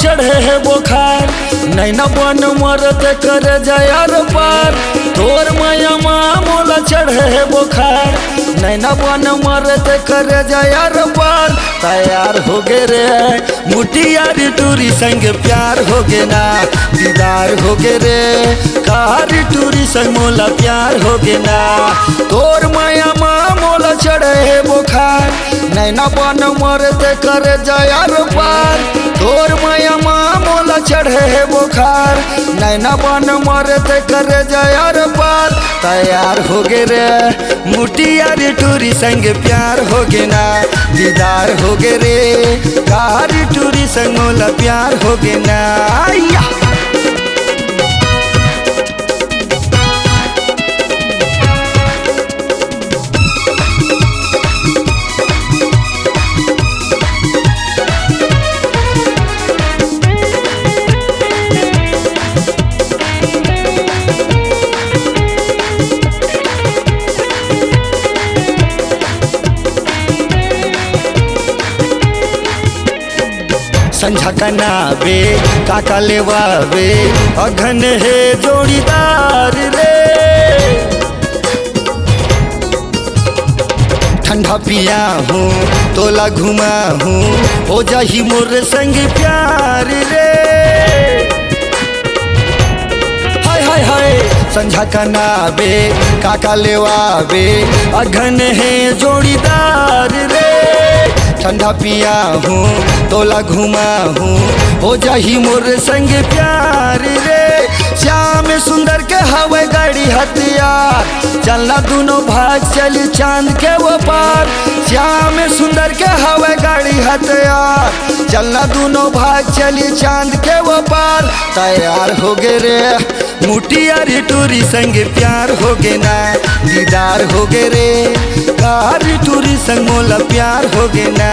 चढ़े है बुखार नैना बन मरत कर जायार पार तोर माया मोला चढ़े है बुखार नैना बन मरत कर जायार पार तैयार हो गे रे मुटियारी टूरी संग प्यार हो गे ना दीदार हो गे रे कारी टूरी संग मोला प्यार हो गे ना तोर माया मोला चढ़े है बुखार नैना बन मरत कर जायार पार तोर माया मोला चढ़े है बुखार नैना बन मरत कर जायार पार तैयार हो गे रे मुटियारी टूरी संग प्यार हो गे ना दीदार हो गे रे कारी टूरी संग मोला प्यार हो गे ना संझा कनाबे काका लेवावे अघन है जोड़ीदार रे ठंडा पिया हूँ तोला घुमा हूँ हो जाही मोर संग प्यार रे हाय हाय हाय संझा कनाबे काका लेवावे अघन है जोड़ीदार रे ठंडा पिया हूँ तोला घुमा हूँ हो जाही मोर संग प्यार रे श्याम सुंदर के हवे गाड़ी हथियार चलना दोनों भाग चली चांद के वो पार श्याम सुंदर के हवे गाड़ी हथियार चलना दोनों भाग चली चांद के वो पार तैयार हो गे रे मुटियारी टूरी संग प्यार हो गे ना दीदार हो गे रे कारी टूरी संग मोला प्यार हो गे ना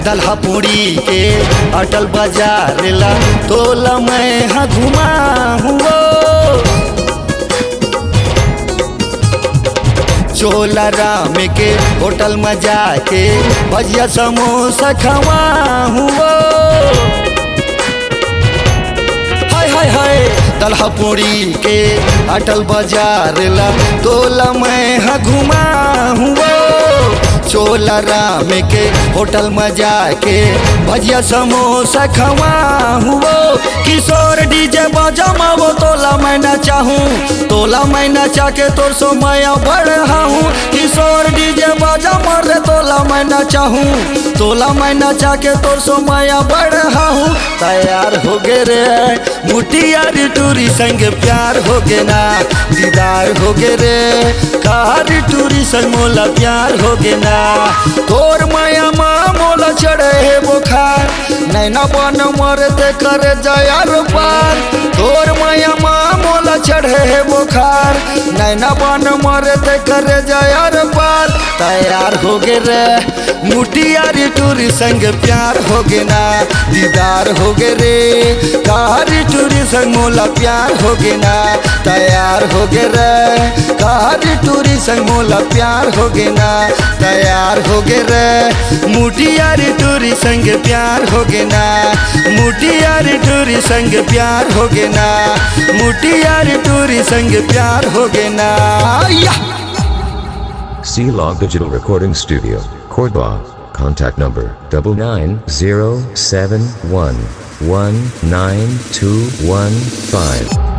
दल्हा पूड़ी के अटल बाजार ला तोला मैं हाँ घुमा हुआ चोला राम के होटल में जाके भजिया समोसा खवा हुआ हाय हाय हाय दल्हा पूड़ी के अटल बाजार ला तोला मैं हाँ घुमा हुआ चोला राम के होटल में जाके भजिया समोसा खवा हुआ किशोर डीजे बजामा वो तोला मैं ना चाहूँ तोला मैं ना चाके तोर सो मैं बढ़ा हूँ किशोर डीजे बजामा रे तोला मैं ना चाहूँ तोला मैं ना चाके तोर सो मैं बढ़ा हूँ तैयार हो गे रे मुटियारी टूरी संग प्यार हो गे ना दीदार हो गे रे कारी टूरी संग मोला प्यार हो गे ना तोर माया मोला चढ़े है बुखार नैना बन मरत कर जायार पार तोर माया मोला चढ़े है बुखार नैना बन मरत कर जायार पार तैयार हो गे रे मुटियारी टूरी संग प्यार हो गे ना दीदार हो गे रे कारी टूरी संग मोला प्यार हो गे ना तैयार हो गे रे कारी टूरी संग मोला प्यार हो गे ना तैयार हो गे रे मुटियारी टूरी संग प्यार हो गे ना मुटियारी टूरी संग प्यार हो गे ना मुटियारी टूरी संग प्यार हो गे ना C-Log Digital Recording Studio, Cordoba. Contact number 99071. 19215.